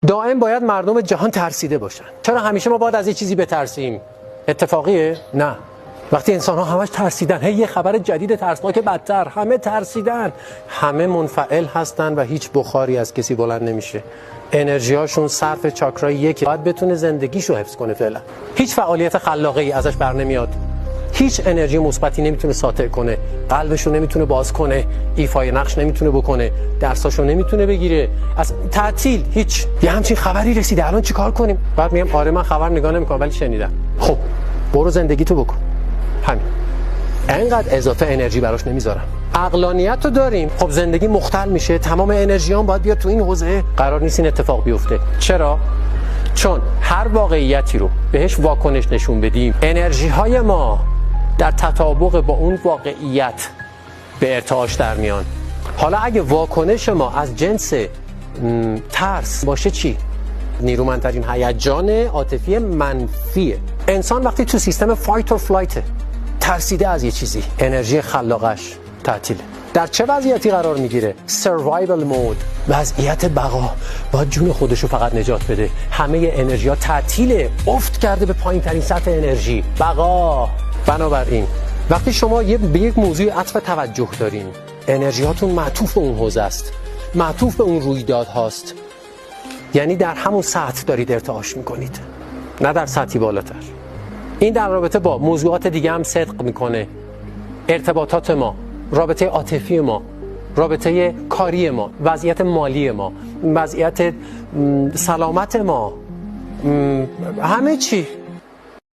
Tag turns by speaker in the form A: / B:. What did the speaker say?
A: دائم باید مردم جهان ترسیده باشن. چرا همیشه ما باید از یه چیزی بترسیم؟ اتفاقیه؟ نه. وقتی انسان ها همش ترسیدن، هی یه خبر جدید ترسناک بدتر، همه ترسیدن، همه منفعل هستن و هیچ بخاری از کسی بلند نمیشه. انرژی هاشون صرف چاکرای یک، باید بتونه زندگیشو حفظ کنه. فعلا هیچ فعالیت خلاقه ای ازش بر نمیاد، هیچ انرژی مثبتی نمیتونه ساطع کنه، قلبشو نمیتونه باز کنه، ایفای نقش نمیتونه بکنه، درساشو نمیتونه بگیره، از تعطیل هیچ. یه همچین خبری رسیده، الان چیکار کنیم؟ بعد میگم آره من خبر نگاه نمیکنم ولی شنیدم. خب برو زندگیتو بکن. همین. انقدر اضافه انرژی براش نمیذارم. عقلانیت رو داریم، خب زندگی مختل میشه، تمام انرژیام باید بیاد تو این حوزه. قرار نیست این اتفاق بیفته. چرا؟ چون هر واقعیتی رو بهش واکنش نشون بدیم، انرژی های ما در تطابق با اون واقعیت به ارتعاش در میان. حالا اگه واکنش ما از جنس ترس باشه چی؟ نیرومندترین هیجان عاطفی منفیه. انسان وقتی تو سیستم فایت اور فلایت ترسیده از یه چیزی، انرژی خلاقش تعطیله. در چه وضعیتی قرار میگیره؟ سروایوال مود، وضعیت بقا. باید جون خودشو فقط نجات بده. همه انرژی ها تعطیله، افت کرده به پایین ترین سطح انرژی، بقا. بنابراین وقتی شما به یک موضوع عطف توجه دارین، انرژیاتون معطوف به اون حوزه است، معطوف به اون رویداد هاست، یعنی در همون سطح دارید ارتعاش میکنید، نه در سطحی بالاتر. این در رابطه با موضوعات دیگه هم صدق میکنه. ارتباطات ما، رابطه عاطفی ما، رابطه کاری ما، وضعیت مالی ما، وضعیت سلامت ما، همه چی.